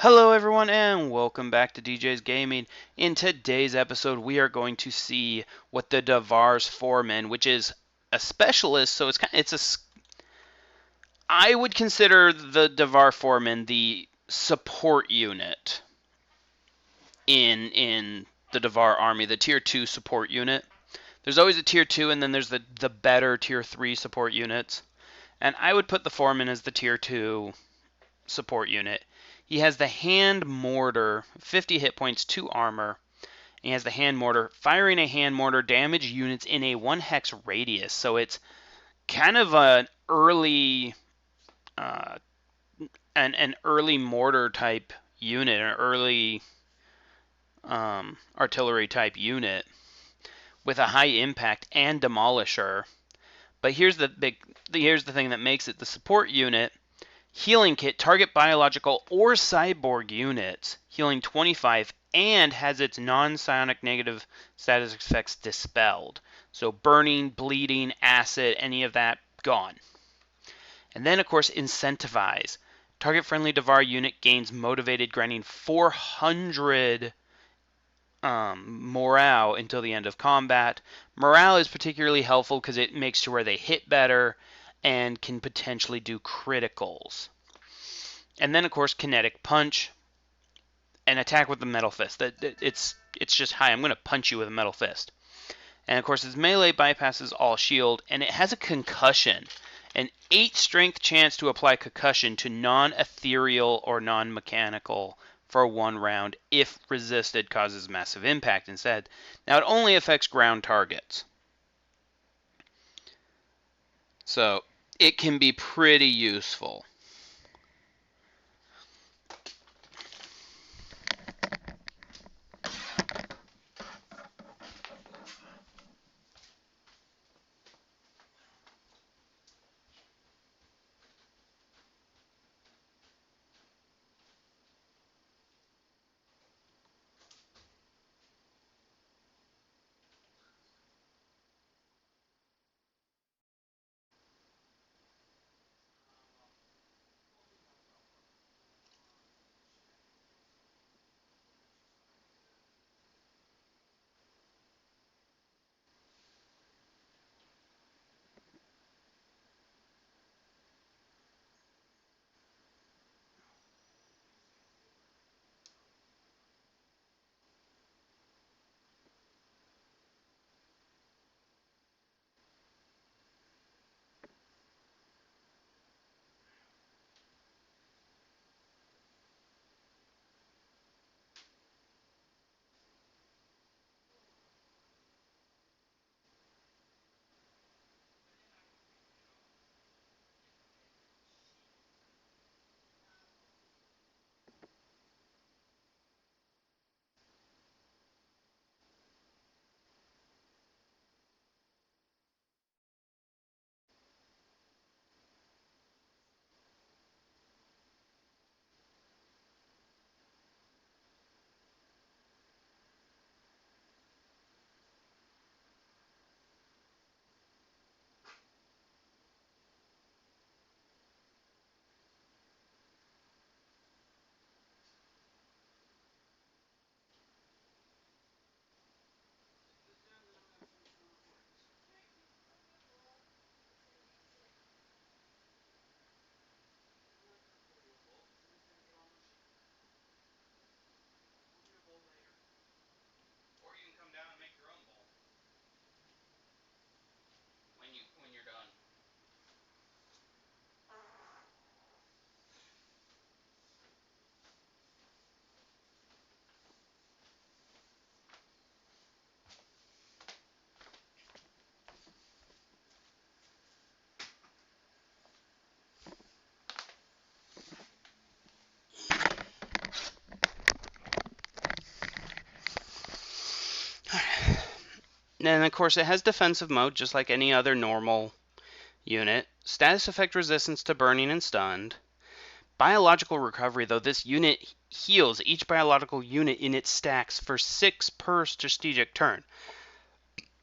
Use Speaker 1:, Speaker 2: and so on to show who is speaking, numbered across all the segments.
Speaker 1: Hello everyone and welcome back to DJ's Gaming. In today's episode we are going to see what the Dvar Foreman, which is a specialist, so I would consider the Dvar Foreman the support unit in the Dvar army, the tier 2 support unit. There's always a tier 2 and then there's the better tier 3 support units. And I would put the Foreman as the tier 2 support unit. He has the hand mortar, 50 hit points, 2 armor. He has the hand mortar. Firing a hand mortar damage units in a 1 hex radius. So it's kind of uh, an early mortar type unit, an early artillery type unit with a high impact and demolisher. But here's the thing that makes it the support unit. Healing kit, target biological or cyborg units, healing 25, and has its non-psionic negative status effects dispelled. So burning, bleeding, acid, any of that, gone. And then, of course, incentivize. Target friendly Dvar unit gains motivated, granting 400 morale until the end of combat. Morale is particularly helpful because it makes to where they hit better and can potentially do criticals. And then, of course, Kinetic Punch and attack with the Metal Fist. It's just, hi, I'm going to punch you with a Metal Fist. And, of course, its melee bypasses all shield, and it has a concussion. An 8 strength chance to apply concussion to non-ethereal or non-mechanical for 1 round if resisted causes massive impact instead. Now, it only affects ground targets. So, it can be pretty useful. When you're done. And of course, it has defensive mode, just like any other normal unit. Status effect resistance to burning and stunned. Biological recovery, though this unit heals each biological unit in its stacks for 6 per strategic turn.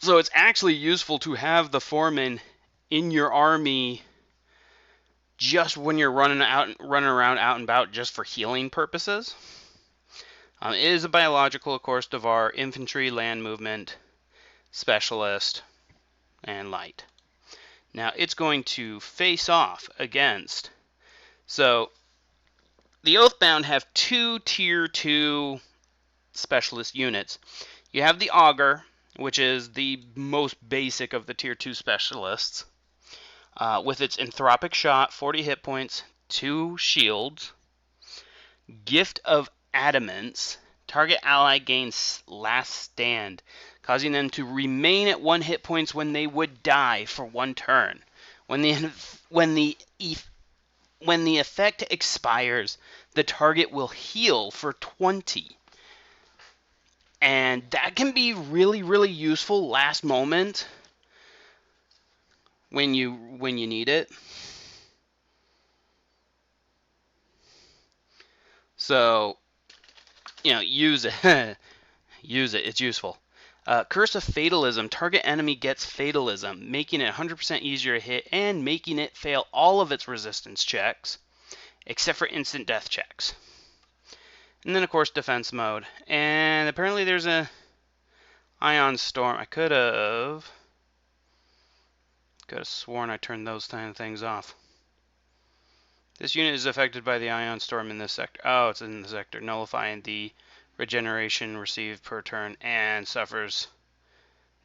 Speaker 1: So it's actually useful to have the Foreman in your army just when you're running around out and about just for healing purposes. It is a biological, of course, Dvar, infantry, land movement, specialist, and light. Now it's going to face off against. So the Oathbound have two tier 2 specialist units. You have the Augur, which is the most basic of the tier 2 specialists, with its Anthropic Shot, 40 hit points, 2 shields, Gift of Adamants. Target ally gains Last Stand, causing them to remain at 1 hit points when they would die for 1 turn. When the effect expires, the target will heal for 20. And that can be really, really useful last moment when you need it. So, use it. Use it. It's useful. Curse of Fatalism. Target enemy gets Fatalism, making it 100% easier to hit and making it fail all of its resistance checks, except for instant death checks. And then, of course, defense mode. And apparently there's a Ion Storm. I could have sworn I turned those kind of things off. This unit is affected by the Ion Storm in this sector. Oh, it's in the sector. Nullifying the regeneration received per turn and suffers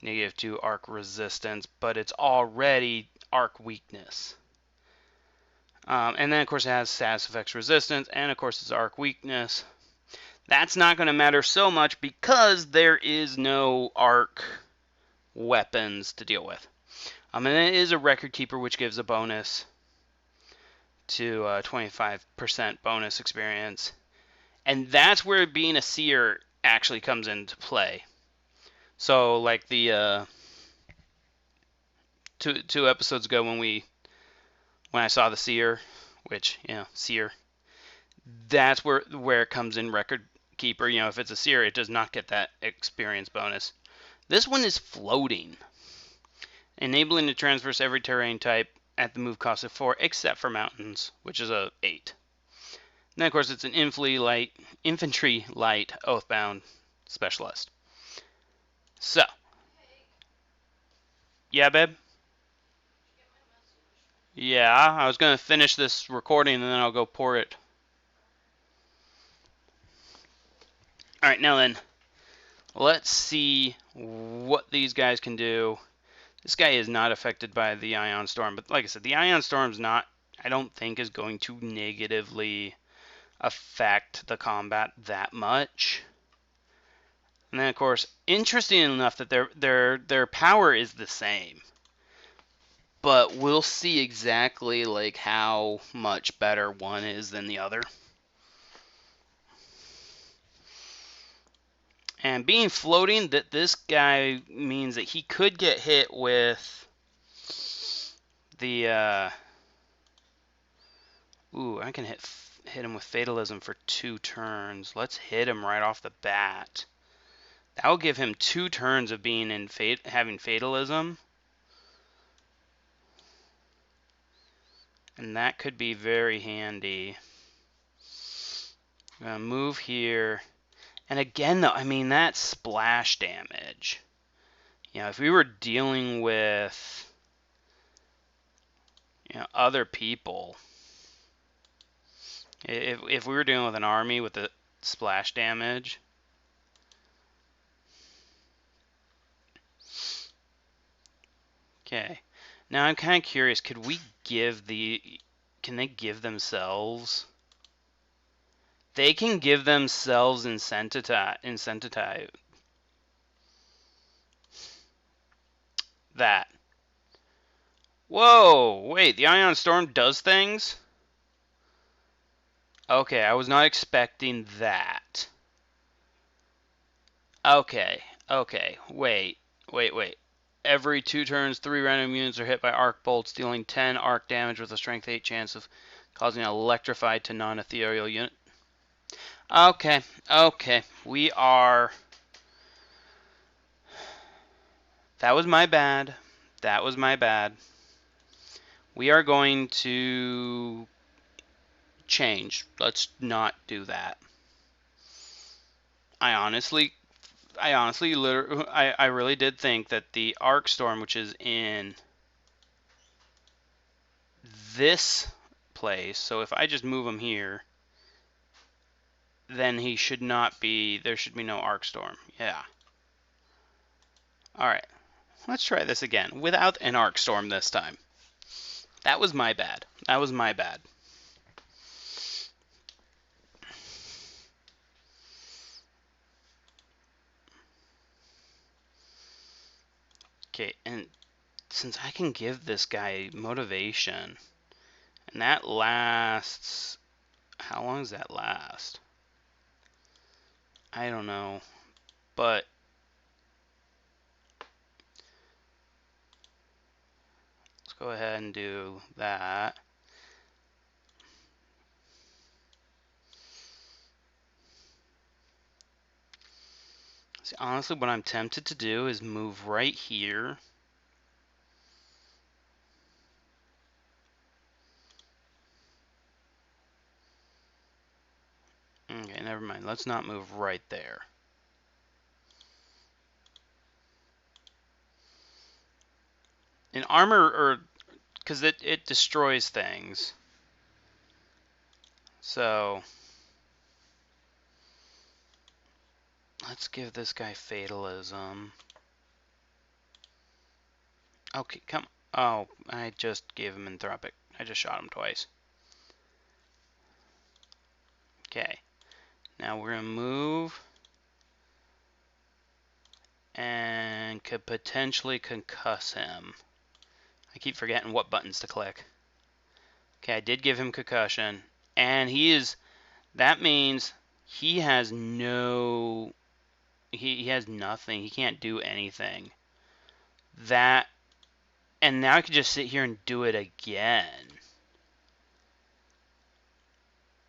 Speaker 1: -2 arc resistance, but it's already arc weakness. And then, of course, it has status effects resistance, and, of course, it's arc weakness. That's not going to matter so much because there is no arc weapons to deal with. And it is a Record Keeper, which gives a bonus to 25% bonus experience. And that's where being a seer actually comes into play. So, like the two episodes ago when I saw the seer, which, seer, that's where it comes in Record Keeper. If it's a seer, it does not get that experience bonus. This one is floating, enabling to traverse every terrain type at the move cost of 4, except for mountains, which is a 8. And then, of course, it's an infantry light Oathbound specialist. So, yeah, babe? Yeah, I was going to finish this recording and then I'll go pour it. Alright, now then, let's see what these guys can do. This guy is not affected by the Ion Storm, but like I said, the Ion Storm's not, I don't think, is going to negatively affect the combat that much. And then, of course, interesting enough that their power is the same. But we'll see exactly like how much better one is than the other. And being floating, that this guy means that he could get hit with the I can hit him with Fatalism for 2 turns. Let's hit him right off the bat. That will give him 2 turns of being in having Fatalism. And that could be very handy. I'm going to move here. And again, though, I mean, that's splash damage. If we were dealing with, other people, if we were dealing with an army with the splash damage, okay. Now I'm kind of curious, can they give themselves? They can give themselves incentivize that. Whoa, wait, the Ion Storm does things? Okay, I was not expecting that. Okay, wait. Every 2 turns, 3 random units are hit by arc bolts, dealing 10 arc damage with a strength 8 chance of causing an electrified to non-ethereal unit. Okay, we are... That was my bad. We are going to change. Let's not do that. I honestly, I really did think that the Arc Storm, which is in this place, so if I just move him here, then he should not be, there should be no Arc Storm. Yeah. Alright, let's try this again, without an Arc Storm this time. That was my bad. That was my bad. Okay, and since I can give this guy motivation, and that lasts, how long does that last? I don't know, but let's go ahead and do that. See, honestly, what I'm tempted to do is move right here. Okay, never mind. Let's not move right there. In armor, or because it destroys things. So let's give this guy fatalism. Okay, come. Oh, I just gave him anthropic. I just shot him twice. Okay. Now we're gonna move and could potentially concuss him. I keep forgetting what buttons to click. Okay, I did give him concussion, and he is. That means he has no. He has nothing. He can't do anything. That, and now I can just sit here and do it again.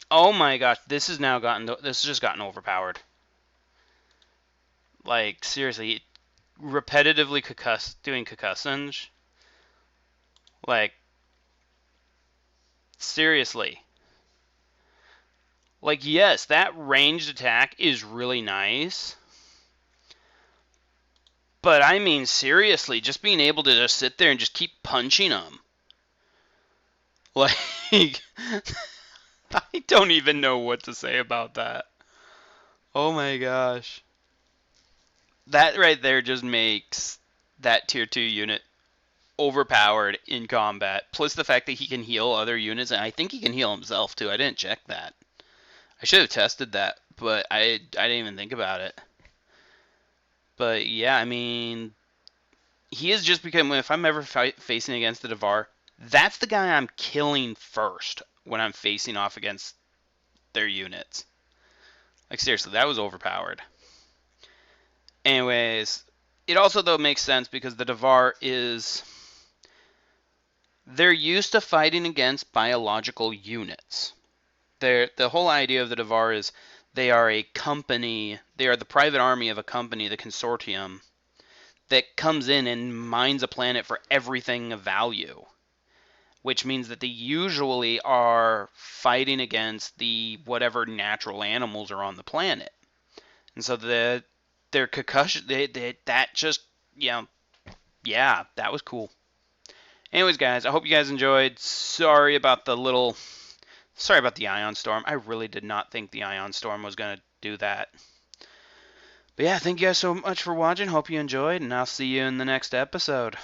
Speaker 1: Oh my gosh, this has now gotten. This has just gotten overpowered. Like seriously, repetitively doing concussions. Like seriously. Like yes, that ranged attack is really nice. But I mean, seriously, just being able to just sit there and just keep punching them. Like, I don't even know what to say about that. Oh my gosh. That right there just makes that tier 2 unit overpowered in combat. Plus the fact that he can heal other units, and I think he can heal himself too. I didn't check that. I should have tested that, but I didn't even think about it. But yeah, I mean, he has just become, if I'm ever facing against the Dvar, that's the guy I'm killing first when I'm facing off against their units. Like seriously, that was overpowered. Anyways, it also though makes sense because the Dvar is, they're used to fighting against biological units. The whole idea of the Dvar is they are a company, they are the private army of a company, the consortium, that comes in and mines a planet for everything of value. Which means that they usually are fighting against the whatever natural animals are on the planet. And so their concussion, that just, yeah, that was cool. Anyways, guys, I hope you guys enjoyed. Sorry about the Ion Storm. I really did not think the Ion Storm was going to do that. But yeah, thank you guys so much for watching. Hope you enjoyed, and I'll see you in the next episode.